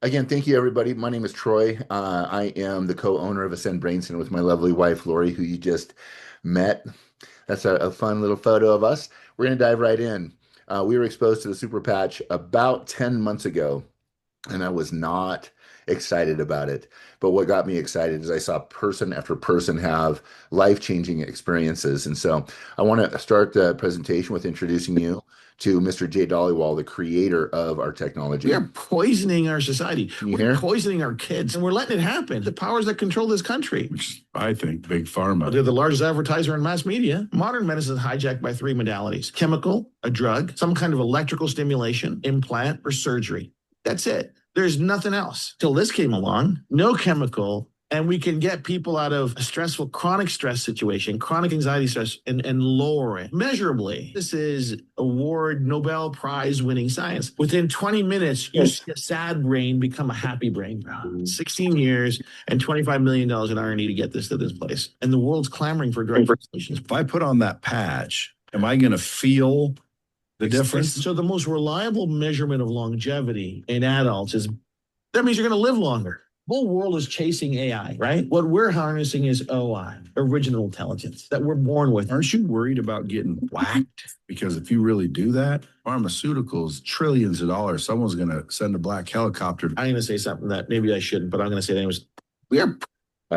Again, thank you, everybody. My name is Troy. I am the co-owner of Ascend Brain Center with my lovely wife, Lori, who you just met. That's a fun little photo of us. We're going to dive right in. We were exposed to the super patch about 10 months ago, and I was not excited about it. But what got me excited is I saw person after person have life-changing experiences. And so I want to start the presentation with introducing you to Mr. Jay Dollywall, the creator of our We technology. are poisoning our society. Can you We're hear? poisoning our kids, and we're letting it happen. The powers that control this country, Which I think big pharma. they're the largest advertiser in mass media. Modern medicine is hijacked by three modalities: chemical, a drug, some kind of electrical stimulation, implant, or surgery. That's it. There's nothing else. Till this came along, no chemical, and we can get people out of a stressful, chronic stress situation, chronic anxiety stress, and lower it measurably. This is award Nobel Prize winning science. Within 20 minutes, you see a sad brain become a happy brain. 16 years and $25 million in R&D to get this to this place. And the world's clamoring for direct solutions. If I put on that patch, am I going to feel the difference? So the most reliable measurement of longevity in adults is that means you're going to live longer. The whole world is chasing AI, right? What we're harnessing is OI, original intelligence, that we're born with. Aren't you worried about getting whacked? Because if you really do that, pharmaceuticals, trillions of dollars, someone's going to send a black helicopter. I'm going to say something that maybe I shouldn't, but I'm going to say it anyways. We are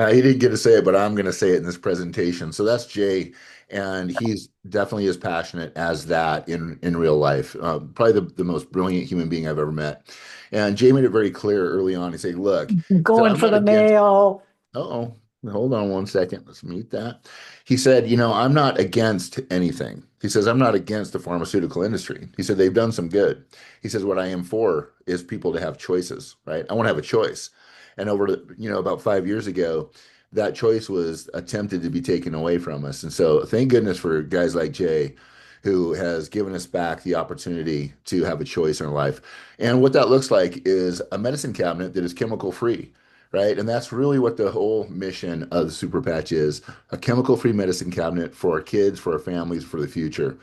He didn't get to say it, but I'm going to say it in this presentation. So that's Jay, and he's definitely as passionate as that in real life. Probably the most brilliant human being I've ever met. And Jay made it very clear early on. He said, "Look, Going I'm for not the against." mail. Uh-oh, hold on one second. Let's mute that. He said, I'm not against anything. He says, I'm not against the pharmaceutical industry. He said, they've done some good. He says, what I am for is people to have choices, right? I want to have a choice. And about 5 years ago, that choice was attempted to be taken away from us. And so thank goodness for guys like Jay, who has given us back the opportunity to have a choice in our life. And what that looks like is a medicine cabinet that is chemical free, right? And that's really what the whole mission of the Super Patch is: a chemical-free medicine cabinet for our kids, for our families, for the future.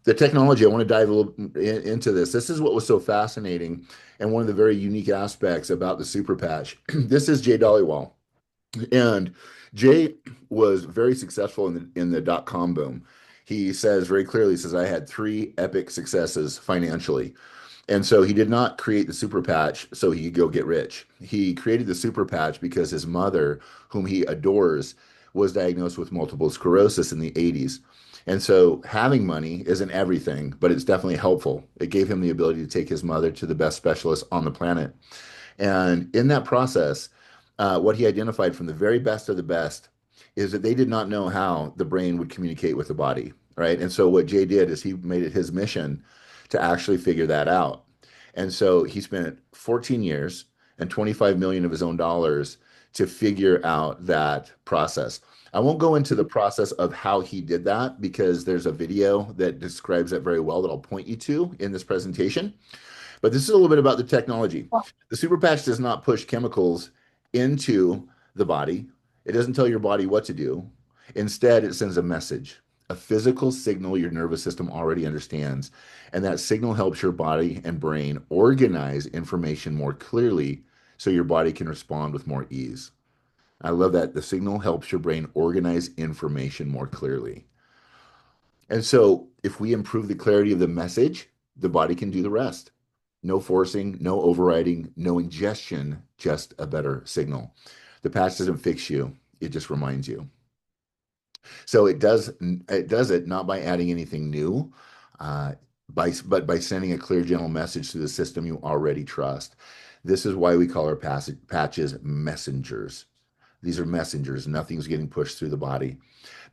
The technology, I want to dive a little into this. This is what was so fascinating and one of the very unique aspects about the Super Patch. This is Jay Dollywall. And Jay was very successful in the dot-com boom. He says very clearly, he says, I had three epic successes financially. And so he did not create the super patch so he could go get rich. He created the super patch because his mother, whom he adores, was diagnosed with multiple sclerosis in the 80s. And so having money isn't everything, but it's definitely helpful. It gave him the ability to take his mother to the best specialist on the planet. And in that process, what he identified from the very best of the best is that they did not know how the brain would communicate with the body, right? And so what Jay did is he made it his mission to actually figure that out. And so he spent 14 years and 25 million of his own dollars to figure out that process. I won't go into the process of how he did that because there's a video that describes that very well that I'll point you to in this presentation. But this is a little bit about the technology. The super patch does not push chemicals into the body. It doesn't tell your body what to do. Instead, it sends a message, a physical signal your nervous system already understands. And that signal helps your body and brain organize information more clearly so your body can respond with more ease. I love that. The signal helps your brain organize information more clearly. And so if we improve the clarity of the message, the body can do the rest. No forcing, no overriding, no ingestion, just a better signal. The patch doesn't fix you, it just reminds you. So it does it not by adding anything new, but by sending a clear, gentle message to the system you already trust. This is why we call our patches messengers. These are messengers. Nothing's getting pushed through the body.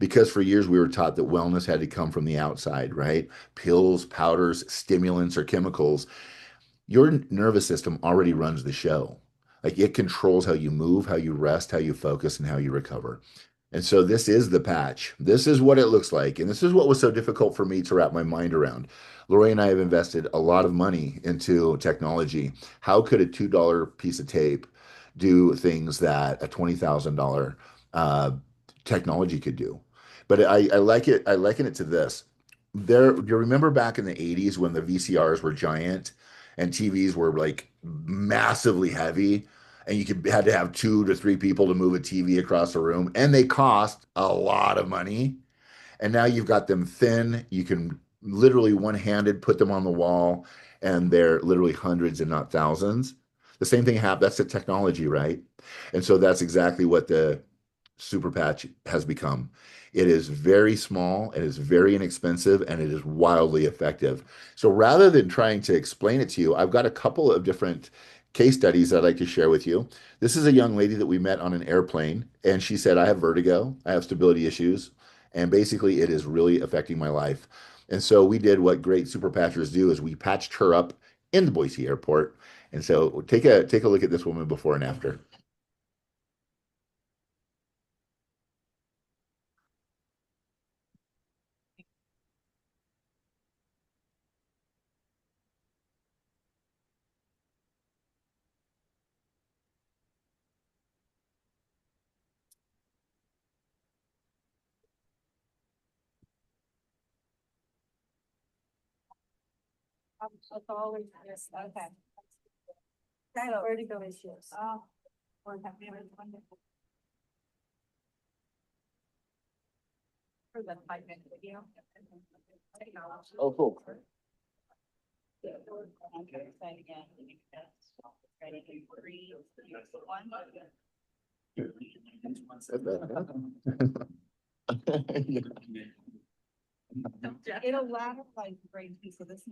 Because for years we were taught that wellness had to come from the outside, right? Pills, powders, stimulants, or chemicals. Your nervous system already runs the show. Like it controls how you move, how you rest, how you focus, and how you recover. And so this is the patch. This is what it looks like. And this is what was so difficult for me to wrap my mind around. Lori and I have invested a lot of money into technology. How could a $2 piece of tape do things that a $20,000 technology could do? But I like it. I liken it to this. You remember back in the 80s when the VCRs were giant and TVs were like massively heavy, and you had to have 2 to 3 people to move a TV across the room, and they cost a lot of money. And now you've got them thin. You can literally one-handed put them on the wall, and they're literally hundreds and not thousands. The same thing happened. That's the technology, right? And so that's exactly what the super patch has become. It is very small, it is very inexpensive, and it is wildly effective. So rather than trying to explain it to you, I've got a couple of different case studies I'd like to share with you. This is a young lady that we met on an airplane, and she said, I have vertigo, I have stability issues, and basically it is really affecting my life. And so we did what great super patchers do is we patched her up in the Boise airport. And so take a look at this woman before and after. That's always this, okay. I have vertigo issues. Oh. Or have you ever wonderful. For the 5-minute video. Oh, cool. Okay, say again. Ready, 3, 1. It'll ladder like great piece of this.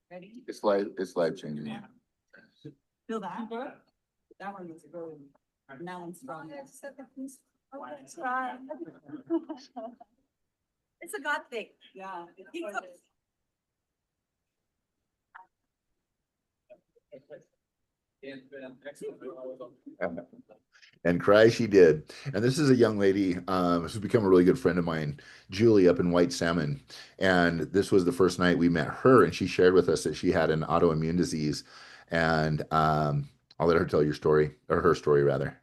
Ready? It's life changing. Yeah. Feel that? That one was really, now one's strong. It's a God thing. Yeah. And cry she did. And this is a young lady who's become a really good friend of mine, Julie, up in White Salmon. And this was the first night we met her, and she shared with us that she had an autoimmune disease. And I'll let her tell your story, or her story rather.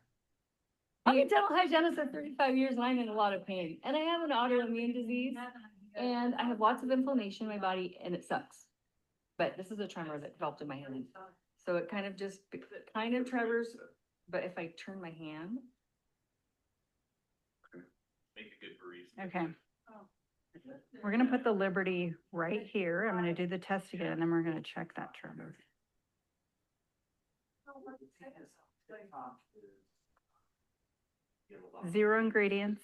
I'm a dental hygienist for 35 years and I'm in a lot of pain. And I have an autoimmune disease and I have lots of inflammation in my body and it sucks. But this is a tremor that developed in my hand. So it kind of tremors, but if I turn my hand. Make a good barista. Okay. We're gonna put the Liberty right here. I'm gonna do the test again, and then we're gonna check that tremor. Zero ingredients.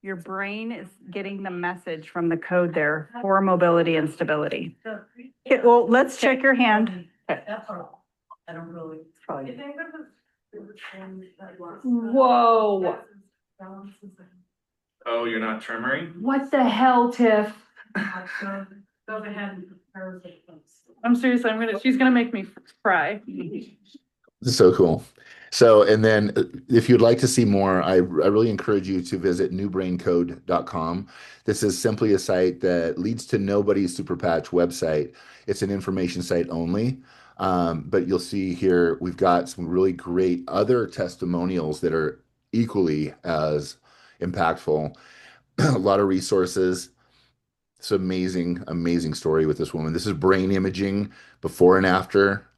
Your brain is getting the message from the code there for mobility and stability. Okay, well, let's check your hand. I don't really. Whoa. Oh, you're not tremoring? What the hell, Tiff? I'm serious, she's gonna make me cry. This is so cool. So, and then if you'd like to see more, I really encourage you to visit newbraincode.com. This is simply a site that leads to nobody's super patch website. It's an information site only. But you'll see here, we've got some really great other testimonials that are equally as impactful. A lot of resources. It's an amazing, amazing story with this woman. This is brain imaging before and after.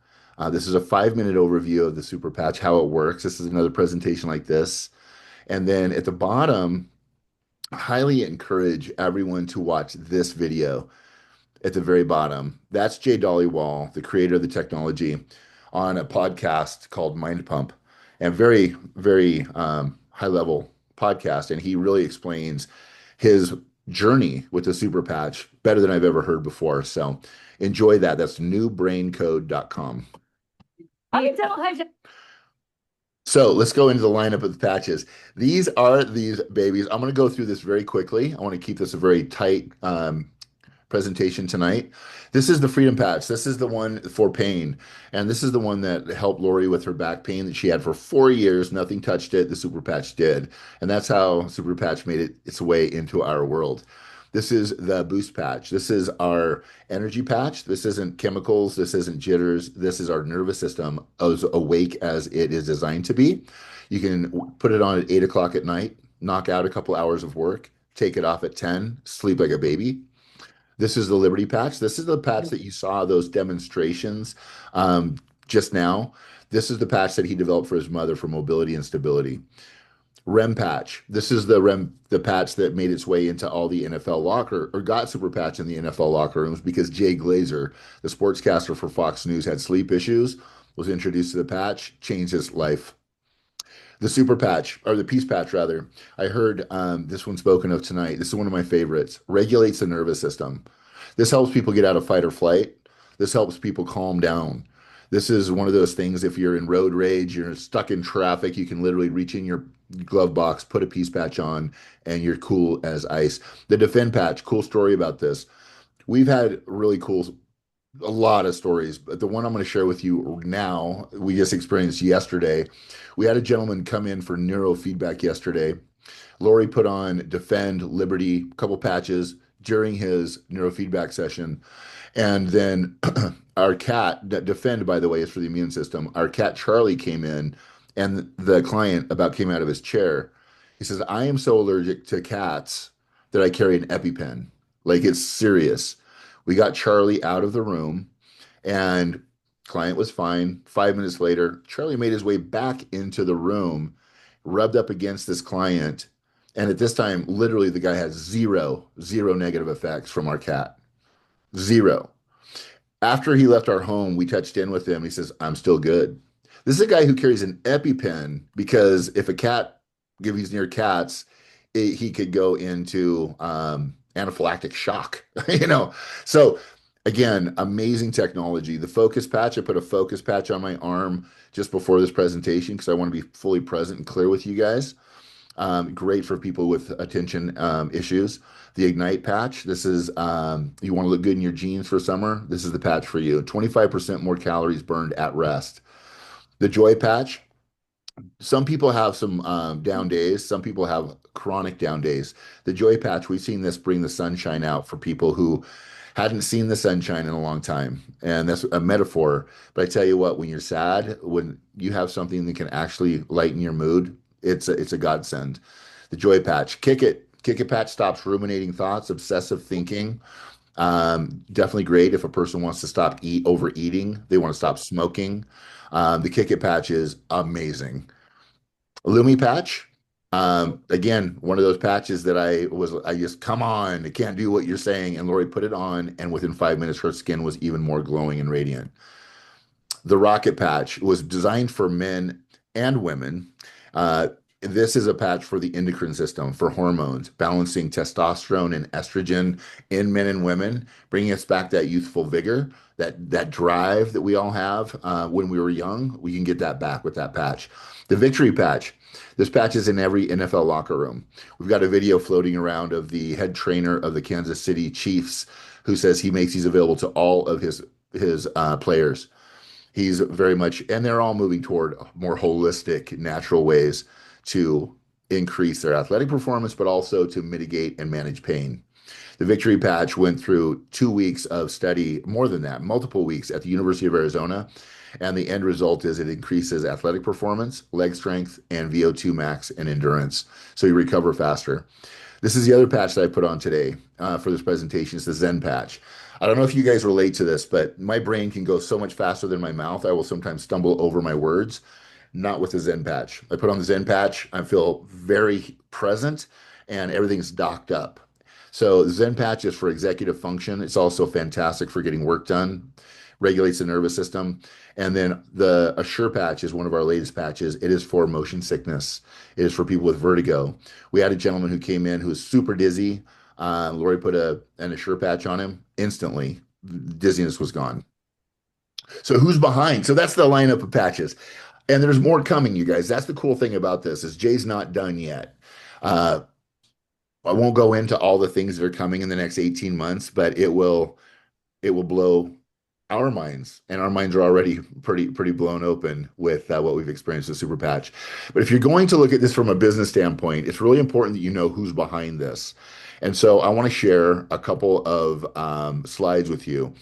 This is a 5-minute overview of the super patch, how it works. This is another presentation like this. And then at the bottom, I highly encourage everyone to watch this video at the very bottom. That's Jay Dollywall, the creator of the technology, on a podcast called Mind Pump, and very, very high level podcast. And he really explains his journey with the super patch better than I've ever heard before. So enjoy that. That's newbraincode.com. I'm a dental hygienist. So let's go into the lineup of the patches. These are these babies. I'm going to go through this very quickly. I want to keep this a very tight presentation tonight. This is the Freedom Patch. This is the one for pain. And this is the one that helped Lori with her back pain that she had for 4 years. Nothing touched it. The Super Patch did. And that's how Super Patch made its way into our world. This is the Boost Patch. This is our energy patch. This isn't chemicals. This isn't jitters. This is our nervous system as awake as it is designed to be. You can put it on at 8 o'clock at night, knock out a couple hours of work, take it off at 10, sleep like a baby. This is the Liberty Patch. This is the patch that you saw those demonstrations just now. This is the patch that he developed for his mother for mobility and stability. REM patch. This is the patch that made its way into all the NFL locker or got super patch in the NFL locker rooms because Jay Glazer, the sportscaster for Fox News, had sleep issues, was introduced to the patch, changed his life. The super patch, or the peace patch rather. I heard this one spoken of tonight. This is one of my favorites. Regulates the nervous system. This helps people get out of fight or flight. This helps people calm down. This is one of those things, if you're in road rage, you're stuck in traffic, you can literally reach in your glove box, put a peace patch on, and you're cool as ice. The defend patch, cool story about this. We've had really cool, a lot of stories, but the one I'm going to share with you now, we just experienced yesterday. We had a gentleman come in for neurofeedback yesterday. Lori put on Defend, Liberty, a couple patches during his neurofeedback session. And then our cat, Defend, by the way, is for the immune system. Our cat Charlie came in, and the client about came out of his chair. He says, I am so allergic to cats that I carry an EpiPen. Like, it's serious. We got Charlie out of the room, and client was fine. 5 minutes later, Charlie made his way back into the room, rubbed up against this client. And at this time, literally, the guy has zero negative effects from our cat. Zero. After he left our home, we touched in with him. He says, I'm still good. This is a guy who carries an EpiPen because if a cat, if he's near cats, he could go into anaphylactic shock, So again, amazing technology. The focus patch, I put a focus patch on my arm just before this presentation because I want to be fully present and clear with you guys. Great for people with attention issues. The Ignite patch, this is, you want to look good in your jeans for summer, this is the patch for you. 25% more calories burned at rest. The Joy patch, some people have some down days, some people have chronic down days. The Joy patch, we've seen this bring the sunshine out for people who hadn't seen the sunshine in a long time. And that's a metaphor. But I tell you what, when you're sad, when you have something that can actually lighten your mood, it's a godsend. The Joy patch, Kick It patch stops ruminating thoughts, obsessive thinking. Definitely great if a person wants to stop overeating, they want to stop smoking. The Kick It patch is amazing. Lumi patch, again, one of those patches that I just, come on, I can't do what you're saying. And Lori put it on, and within 5 minutes, her skin was even more glowing and radiant. The Rocket patch was designed for men and women. This is a patch for the endocrine system, for hormones, balancing testosterone and estrogen in men and women, bringing us back that youthful vigor, that drive that we all have when we were young. We can get that back with that patch. The Victory patch. This patch is in every NFL locker room. We've got a video floating around of the head trainer of the Kansas City Chiefs who says he makes these available to all of his players. He's very much, and they're all moving toward more holistic, natural ways to increase their athletic performance, but also to mitigate and manage pain. The Victory patch went through 2 weeks of study, more than that, multiple weeks at the University of Arizona. And the end result is it increases athletic performance, leg strength, and VO2 max and endurance. So you recover faster. This is the other patch that I put on today for this presentation. It's the Zen patch. I don't know if you guys relate to this, but my brain can go so much faster than my mouth. I will sometimes stumble over my words. Not with the Zen patch. I put on the Zen patch. I feel very present and everything's docked up. So the Zen patch is for executive function. It's also fantastic for getting work done, regulates the nervous system. And then the Assure patch is one of our latest patches. It is for motion sickness. It is for people with vertigo. We had a gentleman who came in who was super dizzy. Lori put an Assure patch on him. Instantly, dizziness was gone. So who's behind? So that's the lineup of patches. And there's more coming, you guys. That's the cool thing about this is Jay's not done yet. I won't go into all the things that are coming in the next 18 months, but it will blow our minds, and our minds are already pretty blown open with what we've experienced with Super Patch. But if you're going to look at this from a business standpoint, it's really important that you know who's behind this. And so I want to share a couple of slides with you.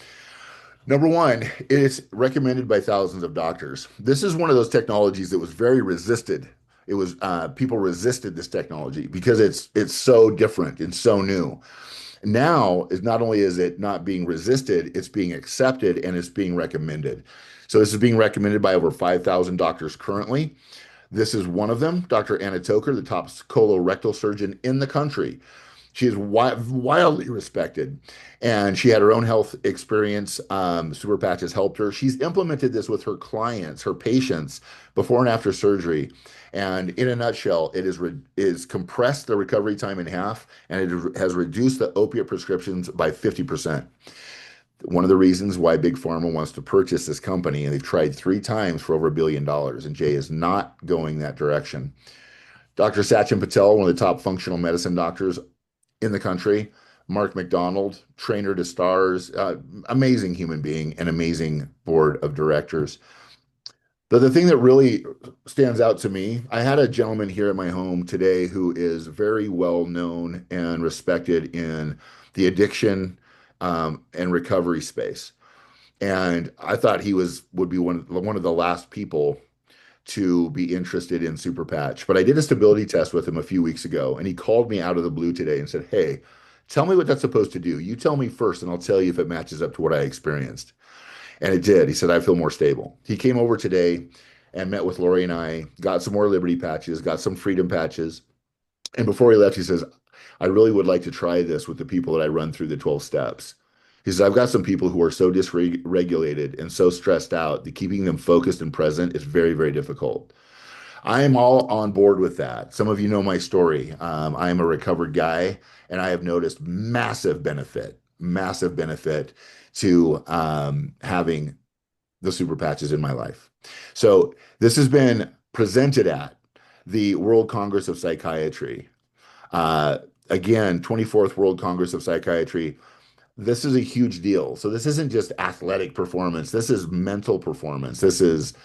Number one, it is recommended by thousands of doctors. This is one of those technologies that was very resisted. It was people resisted this technology because it's so different and so new. Now is not only is it not being resisted, it's being accepted and it's being recommended. So this is being recommended by over 5,000 doctors currently. This is one of them, Dr. Anna Toker, the top colorectal surgeon in the country. She is wildly respected, and she had her own health experience. Super Patch has helped her. She's implemented this with her clients, her patients, before and after surgery. And in a nutshell, it is compressed the recovery time in half, and it has reduced the opiate prescriptions by 50%. One of the reasons why Big Pharma wants to purchase this company, and they've tried 3 times for over $1 billion, and Jay is not going that direction. Dr. Sachin Patel, one of the top functional medicine doctors in the country. Mark McDonald, trainer to stars, amazing human being, and amazing board of directors. But the thing that really stands out to me, I had a gentleman here at my home today who is very well known and respected in the addiction and recovery space. And I thought he would be one of the last people to be interested in Super Patch. But I did a stability test with him a few weeks ago, and he called me out of the blue today and said, "Hey, tell me what that's supposed to do. You tell me first, and I'll tell you if it matches up to what I experienced." And it did. He said, "I feel more stable." He came over today and met with Lori and I, got some more Liberty patches, got some Freedom patches. And before he left, he says, "I really would like to try this with the people that I run through the 12 steps." He says, "I've got some people who are so dysregulated and so stressed out that keeping them focused and present is very, very difficult." I am all on board with that. Some of you know my story. I am a recovered guy, and I have noticed massive benefit to having the Super Patches in my life. So this has been presented at the World Congress of Psychiatry. Again, 24th World Congress of Psychiatry. This is a huge deal. So this isn't just athletic performance. This is mental performance. This is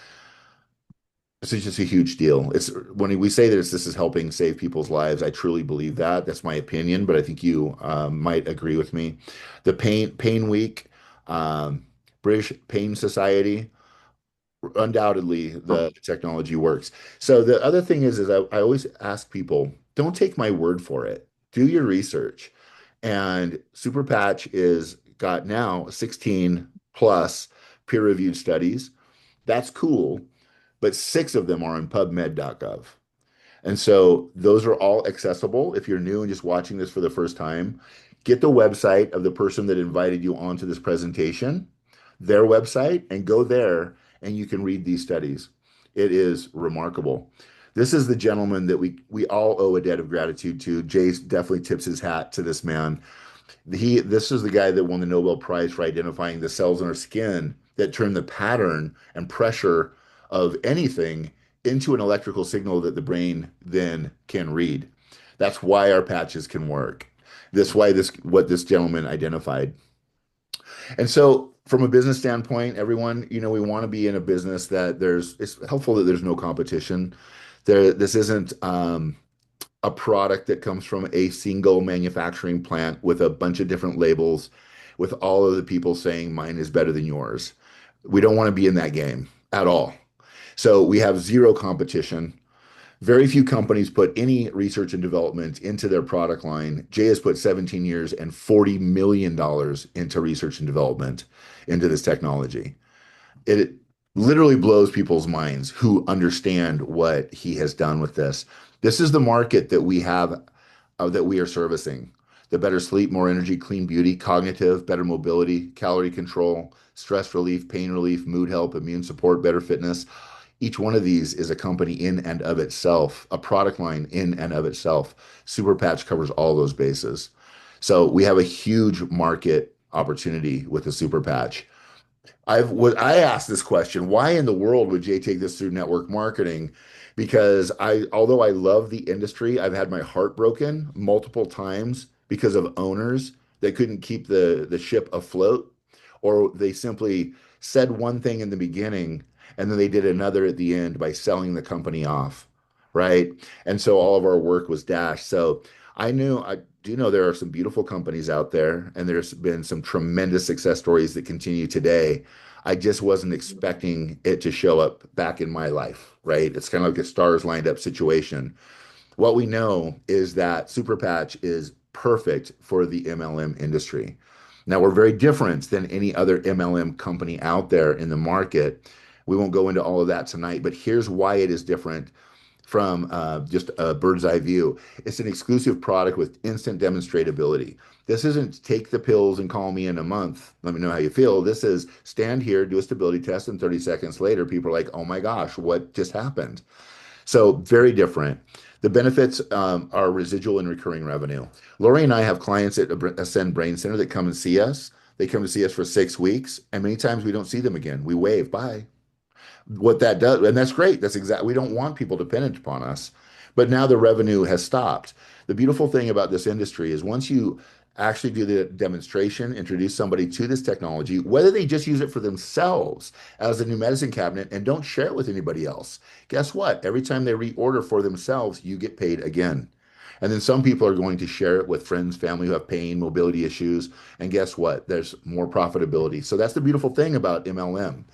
just a huge deal. It's when we say that this is helping save people's lives, I truly believe that. That's my opinion, but I think you might agree with me. The Pain Week, British Pain Society, undoubtedly the technology works. So the other thing is I always ask people, don't take my word for it. Do your research. And Super Patch is got now 16 plus peer-reviewed studies. That's cool, but 6 of them are on PubMed.gov. And so those are all accessible. If you're new and just watching this for the first time, get the website of the person that invited you onto this presentation, their website, and go there and you can read these studies. It is remarkable. This is the gentleman that we all owe a debt of gratitude to. Jay definitely tips his hat to this man. This is the guy that won the Nobel Prize for identifying the cells in our skin that turn the pattern and pressure of anything into an electrical signal that the brain then can read. That's why our patches can work. That's why what this gentleman identified. And so from a business standpoint, everyone, we want to be in a business that it's helpful that there's no competition. This isn't a product that comes from a single manufacturing plant with a bunch of different labels, with all of the people saying mine is better than yours. We don't want to be in that game at all. So we have zero competition. Very few companies put any research and development into their product line. Jay has put 17 years and $40 million into research and development into this technology. It literally blows people's minds who understand what he has done with this. This is the market that we have, that we are servicing. The better sleep, more energy, clean beauty, cognitive, better mobility, calorie control, stress relief, pain relief, mood help, immune support, better fitness. Each one of these is a company in and of itself, a product line in and of itself. Super Patch covers all those bases. So we have a huge market opportunity with the Super Patch. I asked this question, why in the world would Jay take this through network marketing? Because although I love the industry, I've had my heart broken multiple times because of owners that couldn't keep the ship afloat, or they simply said one thing in the beginning and then they did another at the end by selling the company off, right? And so all of our work was dashed. So I do know there are some beautiful companies out there, and there's been some tremendous success stories that continue today. I just wasn't expecting it to show up back in my life, right? It's kind of like a stars lined up situation. What we know is that Super Patch is perfect for the MLM industry. Now, we're very different than any other MLM company out there in the market. We won't go into all of that tonight, but here's why it is different from just a bird's eye view. It's an exclusive product with instant demonstratability. This isn't take the pills and call me in a month. Let me know how you feel. This is stand here, do a stability test, and 30 seconds later, people are like, oh my gosh, what just happened? So very different. The benefits are residual and recurring revenue. Lori and I have clients at Ascend Brain Center that come and see us. They come to see us for 6 weeks, and many times we don't see them again. We wave, bye. What that does, and that's great. That's exactly, we don't want people dependent upon us. But now the revenue has stopped. The beautiful thing about this industry is once you actually do the demonstration, introduce somebody to this technology, whether they just use it for themselves as a new medicine cabinet and don't share it with anybody else, guess what? Every time they reorder for themselves, you get paid again. And then some people are going to share it with friends, family who have pain, mobility issues. And guess what? There's more profitability. So that's the beautiful thing about MLM.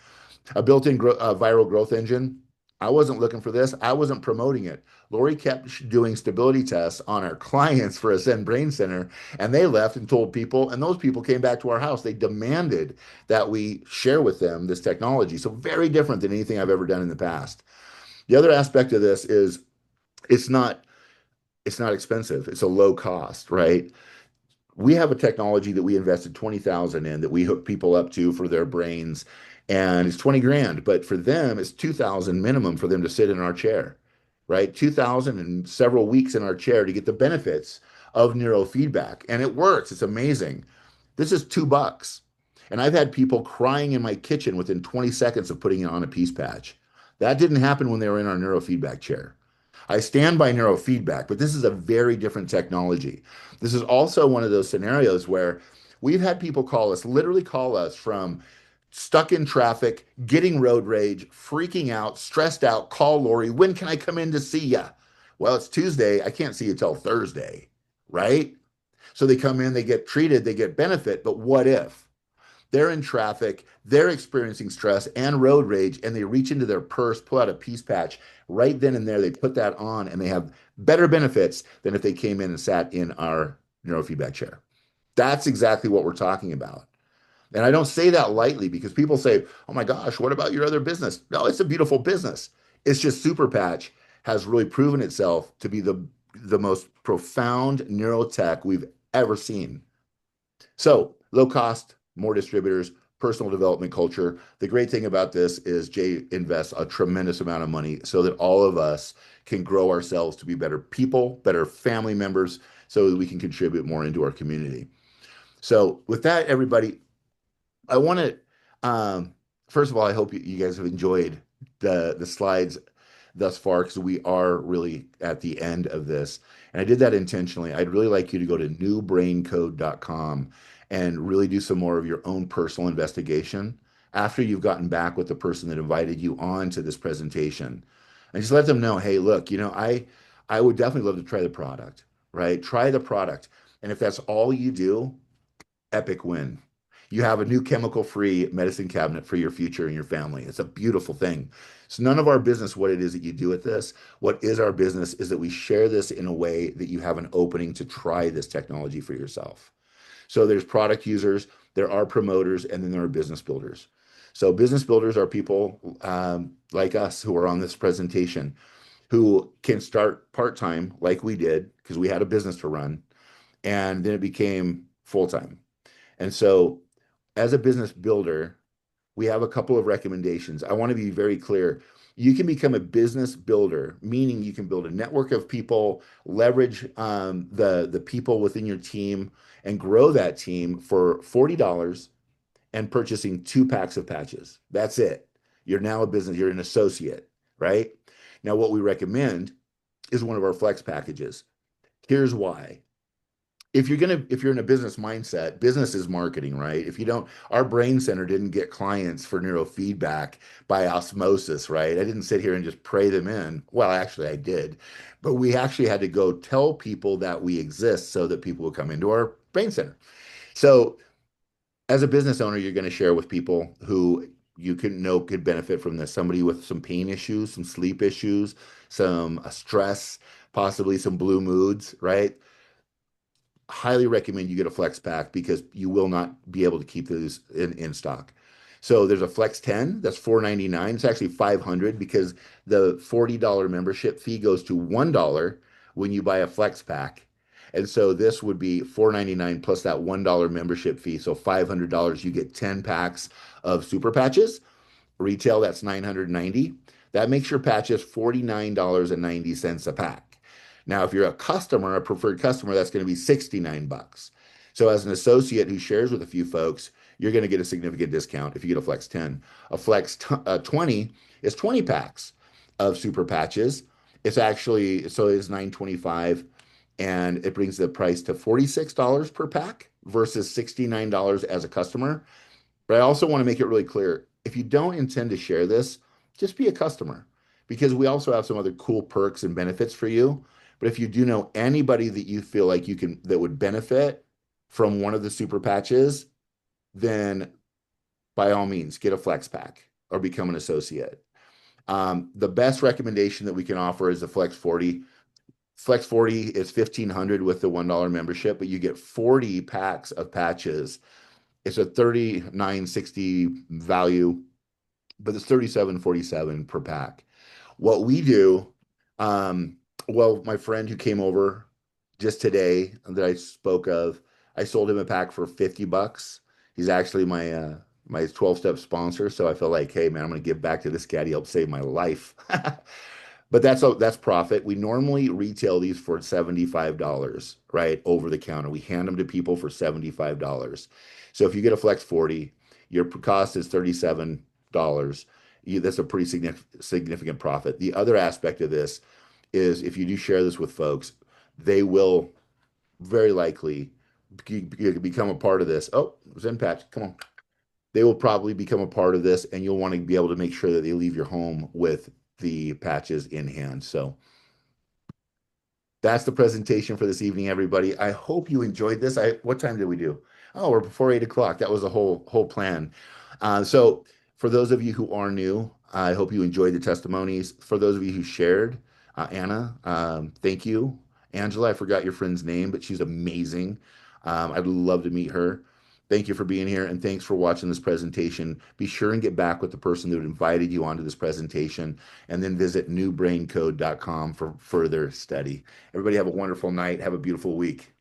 A built-in viral growth engine. I wasn't looking for this. I wasn't promoting it. Lori kept doing stability tests on our clients for Ascend Brain Center, and they left and told people, and those people came back to our house. They demanded that we share with them this technology. So very different than anything I've ever done in the past. The other aspect of this is it's not expensive. It's a low cost, right? We have a technology that we invested 20,000 in that we hook people up to for their brains, and it's 20 grand, but for them it's 2,000 minimum for them to sit in our chair, right? 2,000 and several weeks in our chair to get the benefits of neurofeedback. And it works. It's amazing. This is $2. And I've had people crying in my kitchen within 20 seconds of putting it on a peace patch. That didn't happen when they were in our neurofeedback chair. I stand by neurofeedback, but this is a very different technology. This is also one of those scenarios where we've had people literally call us from stuck in traffic, getting road rage, freaking out, stressed out, call Lori, when can I come in to see ya? Well, it's Tuesday. I can't see you till Thursday, right? So they come in, they get treated, they get benefit, but what if? They're in traffic, they're experiencing stress and road rage, and they reach into their purse, pull out a peace patch. Right then and there, they put that on, and they have better benefits than if they came in and sat in our neurofeedback chair. That's exactly what we're talking about. And I don't say that lightly because people say, oh my gosh, what about your other business? No, it's a beautiful business. It's just Super Patch has really proven itself to be the most profound neurotech we've ever seen. So low cost, more distributors, personal development culture. The great thing about this is Jay invests a tremendous amount of money so that all of us can grow ourselves to be better people, better family members, so that we can contribute more into our community. So with that, everybody, I want to, first of all, I hope you guys have enjoyed the slides thus far because we are really at the end of this. And I did that intentionally. I'd really like you to go to newbraincode.com and really do some more of your own personal investigation after you've gotten back with the person that invited you on to this presentation. And just let them know, hey, look, I would definitely love to try the product, right? Try the product. And if that's all you do, epic win. You have a new chemical-free medicine cabinet for your future and your family. It's a beautiful thing. It's none of our business what it is that you do with this. What is our business is that we share this in a way that you have an opening to try this technology for yourself. So there's product users, there are promoters, and then there are business builders. So business builders are people like us who are on this presentation who can start part-time like we did because we had a business to run, and then it became full-time. And so as a business builder, we have a couple of recommendations. I want to be very clear. You can become a business builder, meaning you can build a network of people, leverage the people within your team, and grow that team for $40 and purchasing 2 packs of patches. That's it. You're now a business, you're an associate, right? Now, what we recommend is one of our flex packages. Here's why. If you're in a business mindset, business is marketing, right? Our brain center didn't get clients for neurofeedback by osmosis, right? I didn't sit here and just pray them in. Well, actually I did, but we actually had to go tell people that we exist so that people would come into our brain center. So as a business owner, you're going to share with people who you could benefit from this. Somebody with some pain issues, some sleep issues, some stress, possibly some blue moods, right? highly recommend you get a flex pack because you will not be able to keep those in stock. So there's a flex 10 that's $4.99. It's actually 500 because the $40 membership fee goes to $1 when you buy a flex pack. And so this would be $4.99 plus that $1 membership fee. So $500, you get 10 packs of super patches. Retail, that's $990. That makes your patches $49.90 a pack. Now, if you're a customer, a preferred customer, that's going to be 69 bucks. So as an associate who shares with a few folks, you're going to get a significant discount if you get a Flex 10. A Flex 20 is 20 packs of super patches. It's actually, so it's $925, and it brings the price to $46 per pack versus $69 as a customer. But I also want to make it really clear, if you don't intend to share this, just be a customer, because we also have some other cool perks and benefits for you. But if you do know anybody that you feel like you can, that would benefit from one of the super patches, then by all means, get a flex pack or become an associate. The best recommendation that we can offer is the Flex 40. Flex 40 is $1,500 with the $1 membership, but you get 40 packs of patches. It's a $39.60 value, but it's $37.47 per pack. What we do, well, my friend who came over just today that I spoke of, I sold him a pack for 50 bucks. He's actually my 12-step sponsor. So I feel like, hey man, I'm going to give back to this guy. He helped save my life. But that's profit. We normally retail these for $75, right? Over the counter. We hand them to people for $75. So if you get a Flex 40, your cost is $37. That's a pretty significant profit. The other aspect of this is if you do share this with folks, they will very likely become a part of this. Oh, Zen Patch, come on. They will probably become a part of this, and you'll want to be able to make sure that they leave your home with the patches in hand. So that's the presentation for this evening, everybody. I hope you enjoyed this. What time did we do? Oh, we're before 8 o'clock. That was the whole plan. So for those of you who are new, I hope you enjoyed the testimonies. For those of you who shared, Anna, thank you. Angela, I forgot your friend's name, but she's amazing. I'd love to meet her. Thank you for being here, and thanks for watching this presentation. Be sure and get back with the person that invited you onto this presentation, and then visit newbraincode.com for further study. Everybody have a wonderful night. Have a beautiful week.